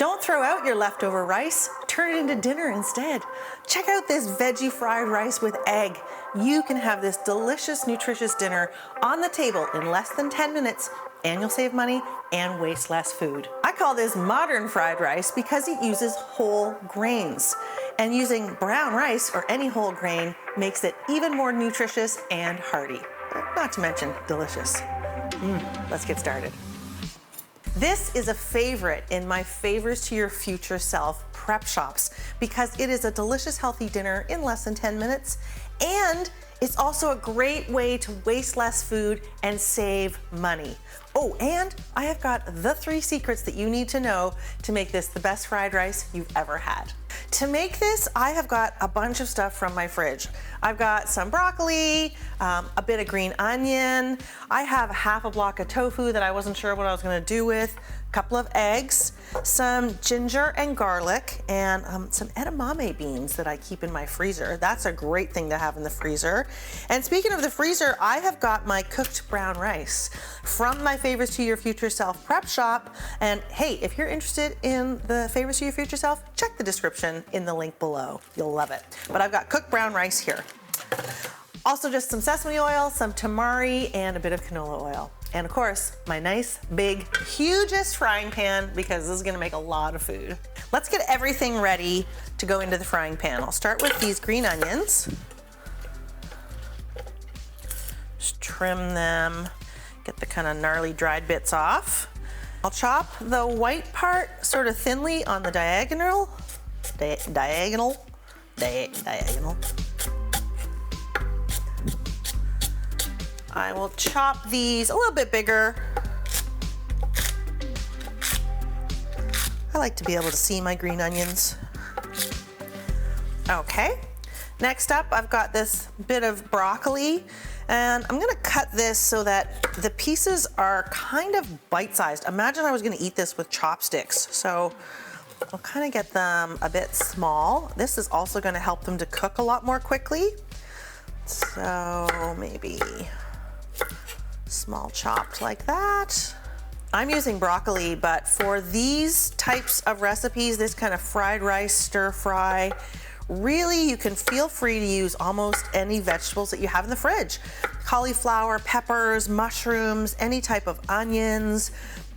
Don't throw out your leftover rice, turn it into dinner instead. Check out this veggie fried rice with egg. You can have this delicious, nutritious dinner on the table in less than 10 minutes, and you'll save money and waste less food. I call this modern fried rice because it uses whole grains. And using brown rice or any whole grain makes it even more nutritious and hearty. Not to mention delicious. Let's get started. This is a favorite in my Favours to Your Future Self prep shops because it is a delicious, healthy dinner in less than 10 minutes, and it's also a great way to waste less food and save money. Oh, and I have got the 3 secrets that you need to know to make this the best fried rice you've ever had. To make this, I have got a bunch of stuff from my fridge. I've got some broccoli, a bit of green onion. I have half a block of tofu that I wasn't sure what I was gonna do with, a couple of eggs, some ginger and garlic, and some edamame beans that I keep in my freezer. That's a great thing to have in the freezer. And speaking of the freezer, I have got my cooked brown rice from my Favours to Your Future Self prep shop. And hey, if you're interested in the Favours to Your Future Self, check the description in the link below. You'll love it. But I've got cooked brown rice here. Also just some sesame oil, some tamari, and a bit of canola oil. And of course, my nice, big, hugest frying pan because this is gonna make a lot of food. Let's get everything ready to go into the frying pan. I'll start with these green onions. Just trim them, get the kind of gnarly dried bits off. I'll chop the white part sort of thinly on the diagonal. Diagonal. I will chop these a little bit bigger. I like to be able to see my green onions. Okay, next up I've got this bit of broccoli, and I'm gonna cut this so that the pieces are kind of bite-sized. Imagine I was gonna eat this with chopsticks, so I'll kind of get them a bit small. This is also gonna help them to cook a lot more quickly. So maybe small chopped like that. I'm using broccoli, but for these types of recipes, this kind of fried rice, stir fry, really you can feel free to use almost any vegetables that you have in the fridge. Cauliflower, peppers, mushrooms, any type of onions,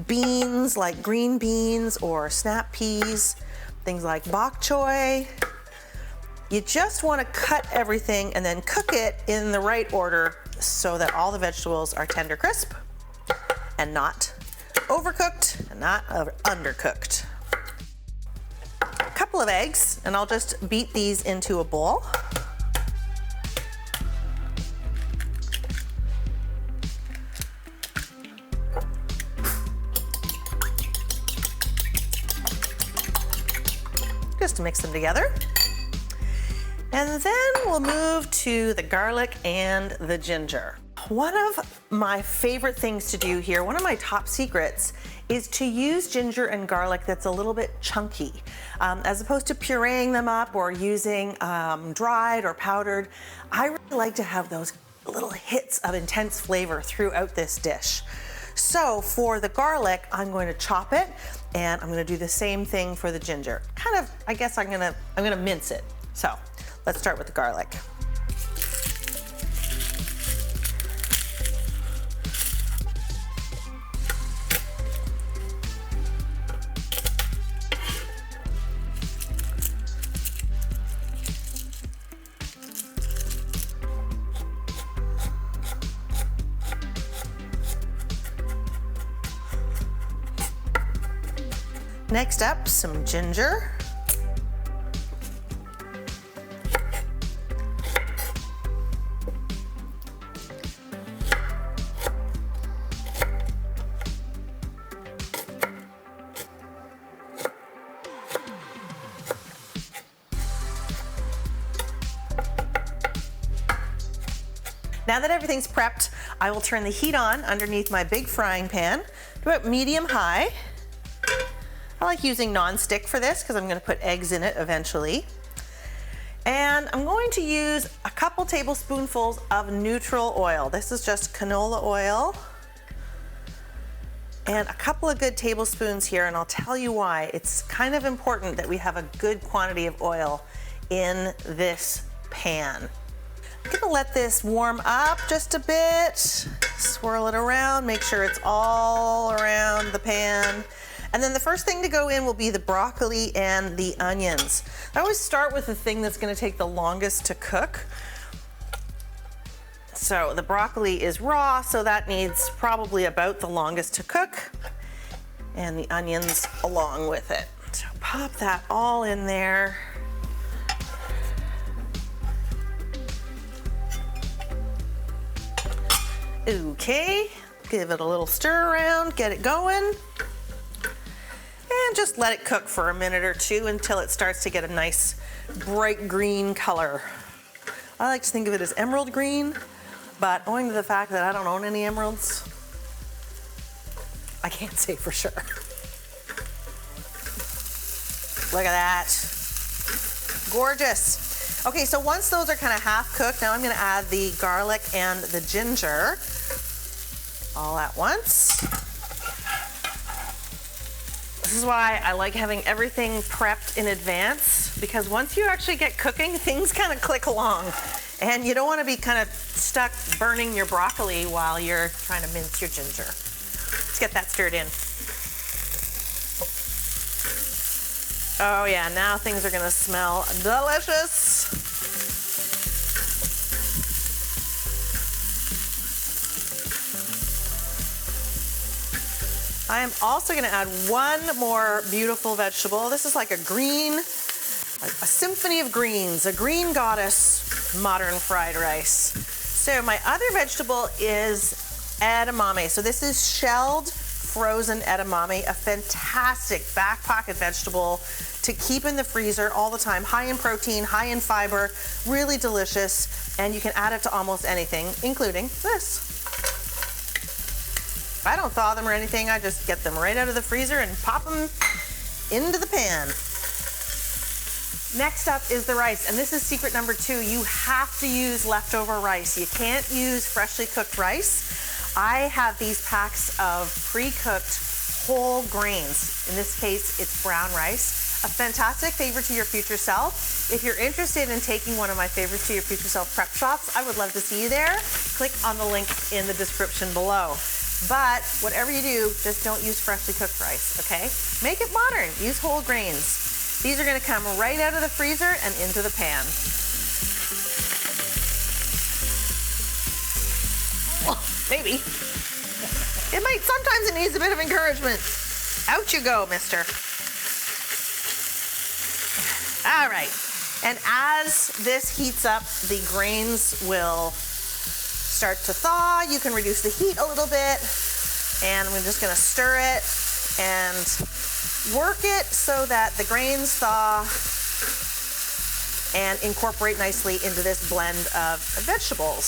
beans like green beans or snap peas, things like bok choy. You just want to cut everything and then cook it in the right order so that all the vegetables are tender crisp and not overcooked and not undercooked. A couple of eggs, and I'll just beat these into a bowl. Just to mix them together. And then we'll move to the garlic and the ginger. One of my favorite things to do here, one of my top secrets, is to use ginger and garlic that's a little bit chunky. As opposed to pureeing them up or using dried or powdered, I really like to have those little hits of intense flavor throughout this dish. So for the garlic, I'm going to chop it, and I'm gonna do the same thing for the ginger. Kind of, I guess I'm gonna mince it. So let's start with the garlic. Next up, some ginger. Now that everything's prepped, I will turn the heat on underneath my big frying pan to about medium-high. I like using non-stick for this because I'm going to put eggs in it eventually. And I'm going to use a couple tablespoonfuls of neutral oil. This is just canola oil. and a couple of good tablespoons here, and I'll tell you why. It's kind of important that we have a good quantity of oil in this pan. I'm gonna let this warm up just a bit, swirl it around, make sure it's all around the pan. And then the first thing to go in will be the broccoli and the onions. I always start with the thing that's gonna take the longest to cook. So the broccoli is raw, so that needs probably about the longest to cook, and the onions along with it. So pop that all in there. Okay, give it a little stir around, get it going, and just let it cook for a minute or two until it starts to get a nice bright green color. I like to think of it as emerald green, but owing to the fact that I don't own any emeralds, I can't say for sure. Look at that. Gorgeous. Okay, so once those are kind of half cooked, now I'm gonna add the garlic and the ginger all at once. This is why I like having everything prepped in advance, because once you actually get cooking, things kind of click along. And you don't want to be kind of stuck burning your broccoli while you're trying to mince your ginger. Let's get that stirred in. Oh yeah, now things are gonna smell delicious. I am also gonna add one more beautiful vegetable. This is like a green, a symphony of greens, a green goddess modern fried rice. So my other vegetable is edamame. So this is shelled frozen edamame, a fantastic back pocket vegetable to keep in the freezer all the time. High in protein, high in fiber, really delicious, and you can add it to almost anything, including this. I don't thaw them or anything, I just get them right out of the freezer and pop them into the pan. Next up is the rice, and this is secret number 2. You have to use leftover rice. You can't use freshly cooked rice. I have these packs of pre-cooked whole grains. In this case, it's brown rice. A fantastic favor to your future self. If you're interested in taking one of my Favors to Your Future Self prep shops, I would love to see you there. Click on the link in the description below. But whatever you do, just don't use freshly cooked rice, okay? Make it modern, use whole grains. These are gonna come right out of the freezer and into the pan. Well, maybe. Sometimes it needs a bit of encouragement. Out you go, mister. All right, and as this heats up, the grains will start to thaw. You can reduce the heat a little bit, and I'm just gonna stir it and work it so that the grains thaw and incorporate nicely into this blend of vegetables.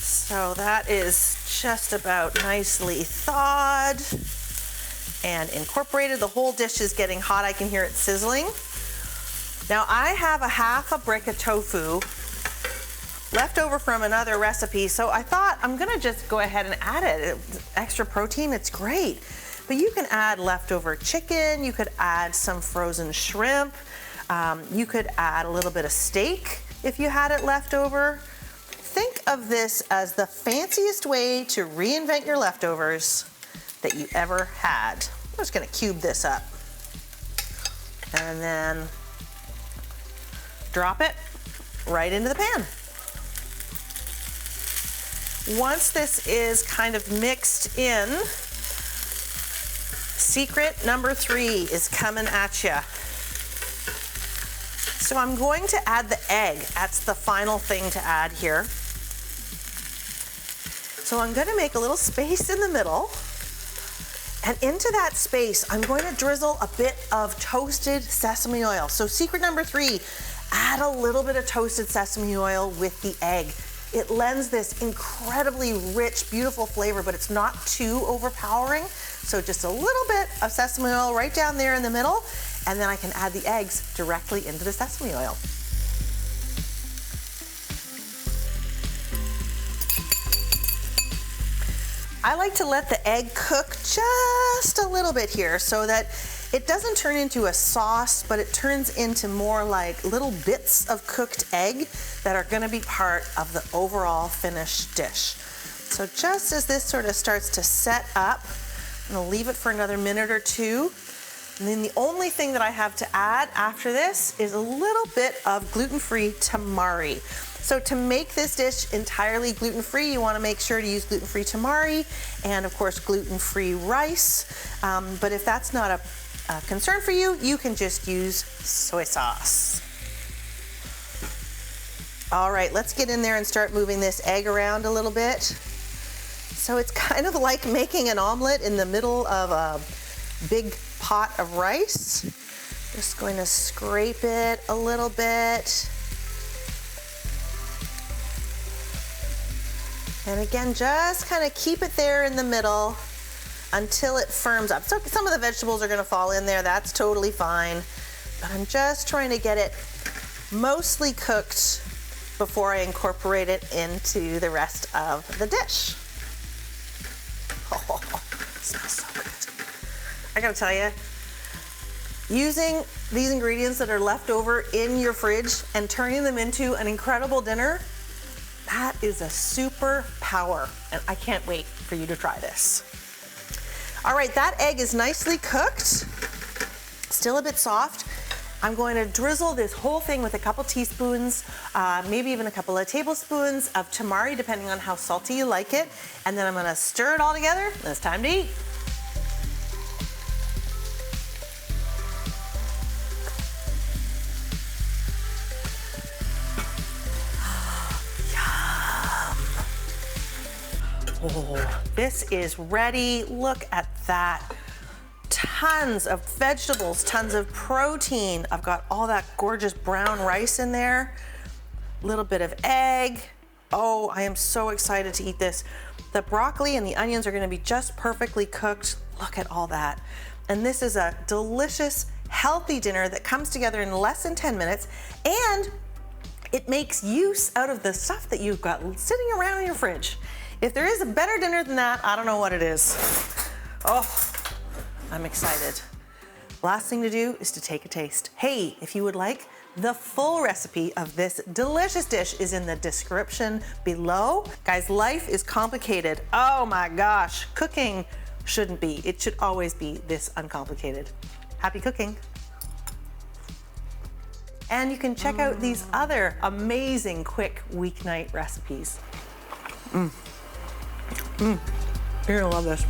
So that is just about nicely thawed and incorporated. The whole dish is getting hot. I can hear it sizzling. Now I have a half a brick of tofu left over from another recipe, so I thought I'm gonna just go ahead and add it. Extra protein, it's great. But you can add leftover chicken, you could add some frozen shrimp, you could add a little bit of steak if you had it left over. Think of this as the fanciest way to reinvent your leftovers that you ever had. I'm just gonna cube this up and then drop it right into the pan. Once this is kind of mixed in, secret number 3 is coming at you. So I'm going to add the egg. That's the final thing to add here. So I'm gonna make a little space in the middle, and into that space, I'm going to drizzle a bit of toasted sesame oil. So secret number 3, add a little bit of toasted sesame oil with the egg. It lends this incredibly rich, beautiful flavor, but it's not too overpowering. So just a little bit of sesame oil right down there in the middle, and then I can add the eggs directly into the sesame oil. I like to let the egg cook just a little bit here so that it doesn't turn into a sauce, but it turns into more like little bits of cooked egg that are gonna be part of the overall finished dish. So just as this sort of starts to set up, I'm gonna leave it for another minute or two. And then the only thing that I have to add after this is a little bit of gluten-free tamari. So to make this dish entirely gluten-free, you want to make sure to use gluten-free tamari and of course gluten-free rice. But if that's not a concern for you, you can just use soy sauce. All right, let's get in there and start moving this egg around a little bit. So it's kind of like making an omelet in the middle of a big pot of rice. Just going to scrape it a little bit. And again, just kind of keep it there in the middle until it firms up. So some of the vegetables are gonna fall in there, that's totally fine. But I'm just trying to get it mostly cooked before I incorporate it into the rest of the dish. Oh, it smells so good. I gotta tell you, using these ingredients that are left over in your fridge and turning them into an incredible dinner, that is a superpower, and I can't wait for you to try this. All right, that egg is nicely cooked, still a bit soft. I'm going to drizzle this whole thing with a couple teaspoons, maybe even a couple of tablespoons of tamari, depending on how salty you like it. And then I'm gonna stir it all together, and it's time to eat. Oh, this is ready. Look at that. Tons of vegetables, tons of protein. I've got all that gorgeous brown rice in there. A little bit of egg. Oh, I am so excited to eat this. The broccoli and the onions are gonna be just perfectly cooked. Look at all that. And this is a delicious, healthy dinner that comes together in less than 10 minutes, and it makes use out of the stuff that you've got sitting around in your fridge. If there is a better dinner than that, I don't know what it is. Oh, I'm excited. Last thing to do is to take a taste. Hey, if you would like, the full recipe of this delicious dish is in the description below. Guys, life is complicated. Oh my gosh, cooking shouldn't be. It should always be this uncomplicated. Happy cooking. And you can check out these other amazing quick weeknight recipes. You're gonna love this.